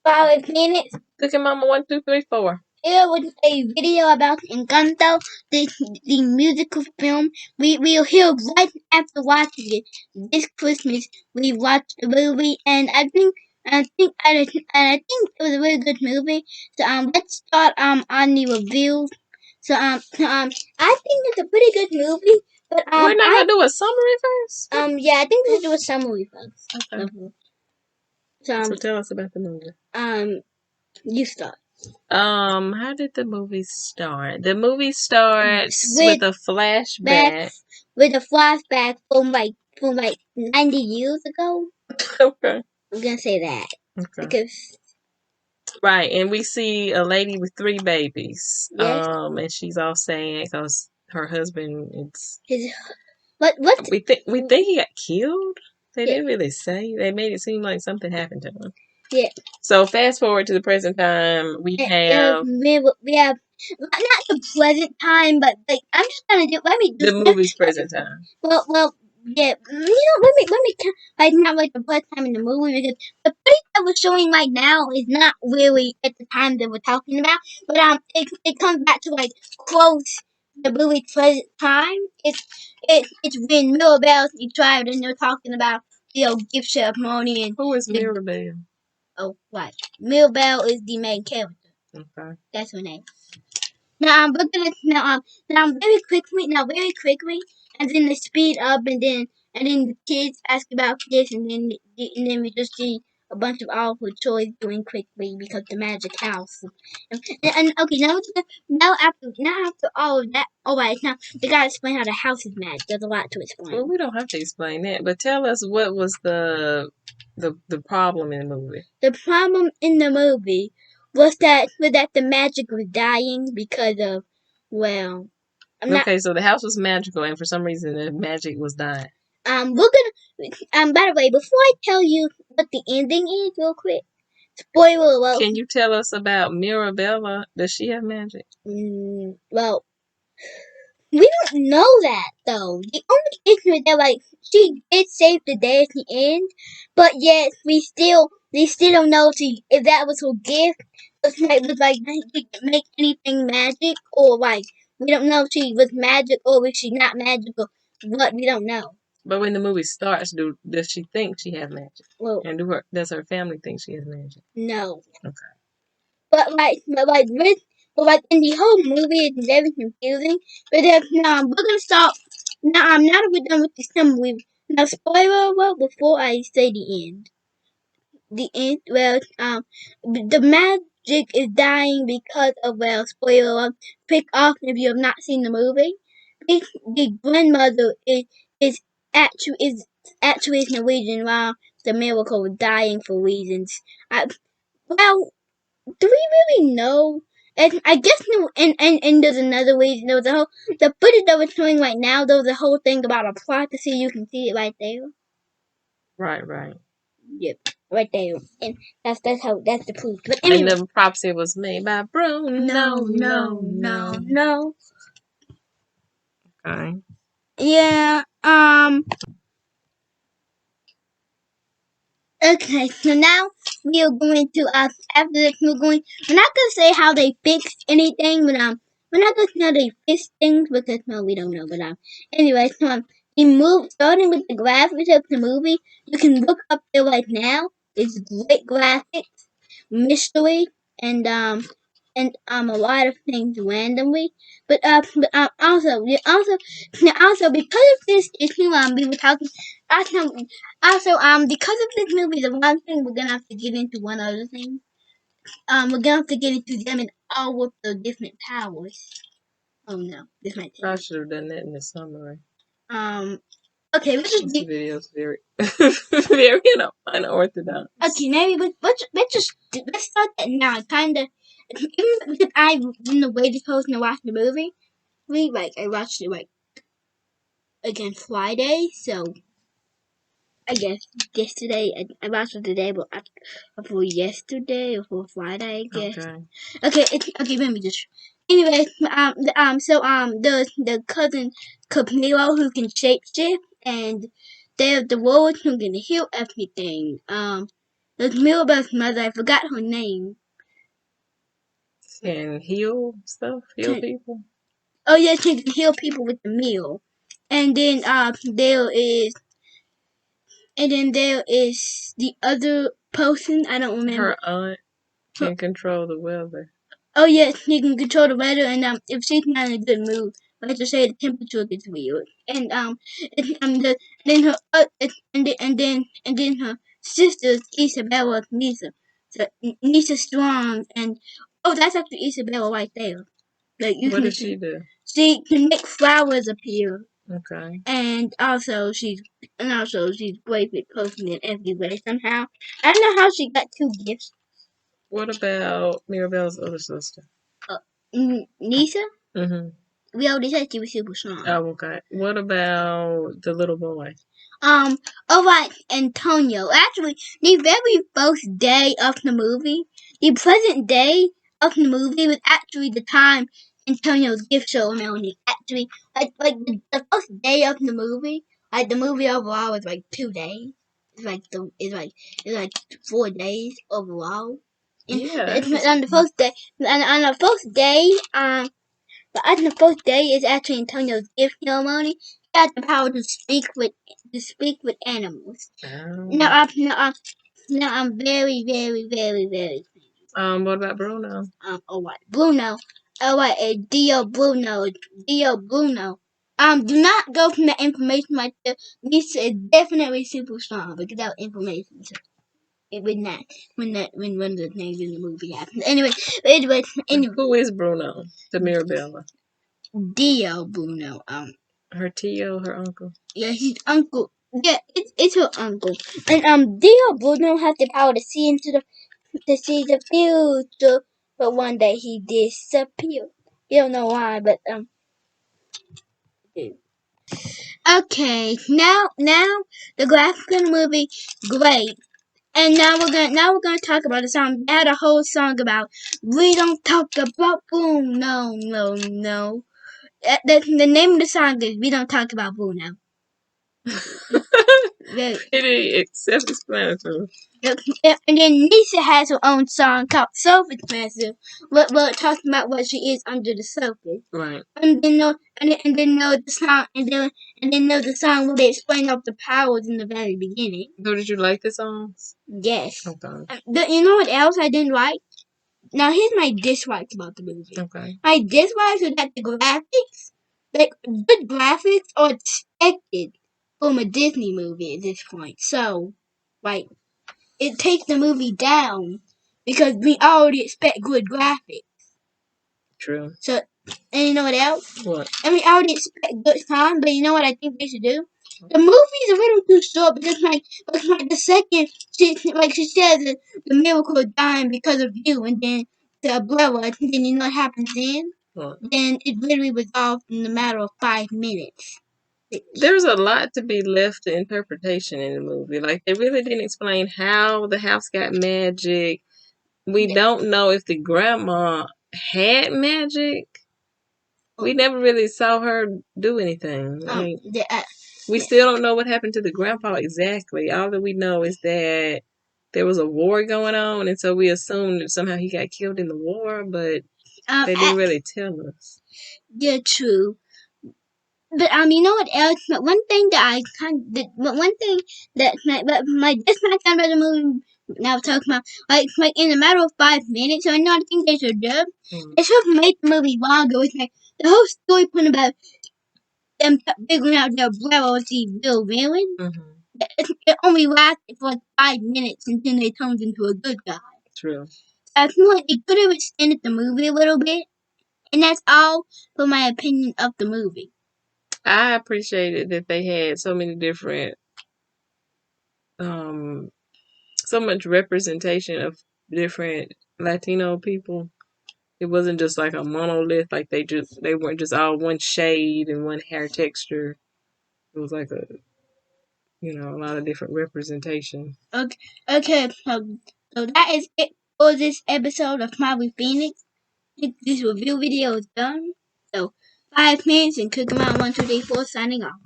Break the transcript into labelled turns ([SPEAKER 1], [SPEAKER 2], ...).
[SPEAKER 1] 5 minutes.
[SPEAKER 2] Cooking Mama 1, 2, 3, 4.
[SPEAKER 1] Here was a video about Encanto, the musical film. We'll hear right after watching it. This Christmas we watched the movie, and I think it was a really good movie. So let's start on the review. So I think it's a pretty good movie. But
[SPEAKER 2] We're not gonna do a summary first.
[SPEAKER 1] Yeah, I think we should do a summary first.
[SPEAKER 2] Okay.
[SPEAKER 1] So
[SPEAKER 2] tell us about the movie.
[SPEAKER 1] You start.
[SPEAKER 2] How did the movie start? The movie starts with a flashback.
[SPEAKER 1] With a flashback from like 90 years ago.
[SPEAKER 2] Okay.
[SPEAKER 1] I'm gonna say that.
[SPEAKER 2] Okay.
[SPEAKER 1] Because
[SPEAKER 2] right, and we see a lady with 3 babies.
[SPEAKER 1] Yes.
[SPEAKER 2] And she's all saying because her husband
[SPEAKER 1] what
[SPEAKER 2] we think he got killed. They didn't really say. They made it seem like something happened to him.
[SPEAKER 1] Yeah.
[SPEAKER 2] So fast forward to the present time, we have
[SPEAKER 1] not the present time, but like I'm just gonna do.
[SPEAKER 2] The movie's present time.
[SPEAKER 1] Well, yeah. Let me like not like the present time in the movie, because the place that we're showing right now is not really at the time that we're talking about. But it comes back to like close the movie present time. It's when Mirabelle's tried and they're talking about gift ceremony and
[SPEAKER 2] who is Mirabelle?
[SPEAKER 1] Oh, right. Mirabelle is the main character.
[SPEAKER 2] Okay.
[SPEAKER 1] That's her name. Now we're gonna now very quickly, and then they speed up, and then the kids ask about this, and then we just see a bunch of awful toys doing quickly because the magic house. And okay, now after all of that, all right, now they gotta explain how the house is magic. There's a lot to explain.
[SPEAKER 2] Well, we don't have to explain that, but tell us what was the problem in the movie.
[SPEAKER 1] The problem in the movie was that the magic was dying because of, well,
[SPEAKER 2] so the house was magical, and for some reason the magic was dying.
[SPEAKER 1] We're gonna by the way, before I tell you what the ending is, real quick, spoiler alert.
[SPEAKER 2] Can you tell us about Mirabella? Does she have magic?
[SPEAKER 1] Well, we don't know that though. The only issue is that like she did save the day at the end, but yet we still don't know if that was her gift. Was like make anything magic, or like we don't know if she was magic or if she's not magical. What we don't know.
[SPEAKER 2] But when the movie starts, does she think she has magic?
[SPEAKER 1] Well,
[SPEAKER 2] and does her family think she has magic?
[SPEAKER 1] No.
[SPEAKER 2] Okay.
[SPEAKER 1] But in the whole movie, it's very confusing. But now we're gonna stop. Now we're done with the summary. Now, spoiler alert before I say the end. The end. Well, the magic is dying because of, well, spoiler alert. Pick off if you have not seen the movie. The grandmother is actually Norwegian, while the miracle is dying for reasons. Well, do we really know? And I guess and there's another reason. There was the footage that we're showing right now. There was a whole thing about a prophecy. You can see it right there.
[SPEAKER 2] Right.
[SPEAKER 1] Yep, right there. And that's the proof. But anyway,
[SPEAKER 2] and the prophecy was made by Bruno.
[SPEAKER 1] No.
[SPEAKER 2] Okay.
[SPEAKER 1] Yeah. Okay, so now we are going to after this we're not gonna say how they fixed anything, but we're not gonna say how they fixed things because we don't know. But anyway, so starting with the graphics of the movie, you can look up there right now. It's great graphics, mystery, and a lot of things randomly. But also because of this issue, we were talking because of this movie, the one thing we're gonna have to get into one other thing. We're gonna have to get into them and all of the different powers. Oh no, this might take.
[SPEAKER 2] I should have done that in the summary.
[SPEAKER 1] Okay, let's just
[SPEAKER 2] this video is very, very unorthodox.
[SPEAKER 1] Okay, maybe let's start that now. Kinda, even because I've been the way supposed to watch the movie. I watched it again Friday, so I guess yesterday. I watched it today, but before yesterday or for Friday, I guess. Okay. Okay. Let me just. Anyway, so the cousin Camilo who can shapeshift, and they're the world who can heal everything. It's Mirabel's mother. I forgot her name.
[SPEAKER 2] And heal stuff, heal people.
[SPEAKER 1] Oh yes, she can heal people with the meal. And then there is the other person. I don't remember.
[SPEAKER 2] Her aunt can control the weather.
[SPEAKER 1] Oh yes, she can control the weather, and if she's not in a good mood, let's just say the temperature gets weird, then her and then her sisters Isabella and Nisa, so Nisa Strong, and oh that's actually Isabella right there. Like
[SPEAKER 2] what does she do?
[SPEAKER 1] She can make flowers appear.
[SPEAKER 2] Okay.
[SPEAKER 1] And also she's great with posting it everywhere somehow. I don't know how she got 2 gifts.
[SPEAKER 2] What about Mirabelle's other sister?
[SPEAKER 1] Nisa?
[SPEAKER 2] Mm-hmm.
[SPEAKER 1] We already said she was super strong.
[SPEAKER 2] Oh, okay. What about the little boy?
[SPEAKER 1] Alright, Antonio. Actually, the very first day of the movie, the present day of the movie was actually the time Antonio's gift ceremony. Actually, the first day of the movie, the movie overall was 2 days. It's like 4 days overall.
[SPEAKER 2] Yeah.
[SPEAKER 1] It's on the first day, on the first day, but on the first day is actually Antonio's gift ceremony. He has the power to speak with animals.
[SPEAKER 2] Oh.
[SPEAKER 1] Now I'm very, very, very, very.
[SPEAKER 2] What about Bruno?
[SPEAKER 1] Alright, Bruno. Alright, Dio Bruno. Do not go from that information right there. Lisa is definitely super strong, but without information, so it would not when one of the things in the movie happens. Anyway.
[SPEAKER 2] Who is Bruno? The Mirabella.
[SPEAKER 1] Dio Bruno.
[SPEAKER 2] Her Tio, her uncle.
[SPEAKER 1] Yeah, his uncle. Yeah, it's her uncle. And Dio Bruno has the power to see the future, but one day he disappeared. You don't know why, but Okay, now the graphic in the movie, great. And now we're gonna talk about the song. They had a whole song about we don't talk about boom. No. The name of the song is We Don't Talk About Boo Now.
[SPEAKER 2] Pretty self-explanatory.
[SPEAKER 1] And then Lisa has her own song called Self-Expansive, but talking about what she is under the surface.
[SPEAKER 2] Right.
[SPEAKER 1] And then know the song where they explain up the powers in the very beginning.
[SPEAKER 2] So did you like the songs?
[SPEAKER 1] Yes.
[SPEAKER 2] Okay.
[SPEAKER 1] You know what else I didn't like? Now here's my dislikes about the movie.
[SPEAKER 2] Okay.
[SPEAKER 1] My dislikes are that the graphics, like good graphics, are expected from a Disney movie at this point. So, like, it takes the movie down because we already expect good graphics.
[SPEAKER 2] True.
[SPEAKER 1] So, and you know what else?
[SPEAKER 2] What?
[SPEAKER 1] And we already expect good time, but you know what I think they should do? The movie's a little too short because like the second she says that the miracle is dying because of you, and then the umbrella, and then you know what happens then?
[SPEAKER 2] What?
[SPEAKER 1] Then it literally resolved in a matter of 5 minutes.
[SPEAKER 2] There's a lot to be left to interpretation in the movie. Like, they really didn't explain how the house got magic. We don't know if the grandma had magic. We never really saw her do anything. We still don't know what happened to the grandpa exactly. All that we know is that there was a war going on, and so we assumed that somehow he got killed in the war, but they didn't really tell us.
[SPEAKER 1] Yeah, true. But you know what else? But one thing that my dislike about the movie now talking about like in a matter of 5 minutes. So I know I think they should do. They should have made the movie longer. With like the whole story point about them figuring out their brother was the real villain. It only lasted for 5 minutes and then they turned into a good guy.
[SPEAKER 2] True.
[SPEAKER 1] I feel like they could have extended the movie a little bit, and that's all for my opinion of the movie.
[SPEAKER 2] I appreciated that they had so many different, so much representation of different Latino people. It wasn't just like a monolith, like they weren't just all one shade and one hair texture. It was like a lot of different representation.
[SPEAKER 1] Okay, so that is it for this episode of Marvel Phoenix. This review video is done. So 5 minutes and Cook 'em out 1, 2, 3, 4 signing off.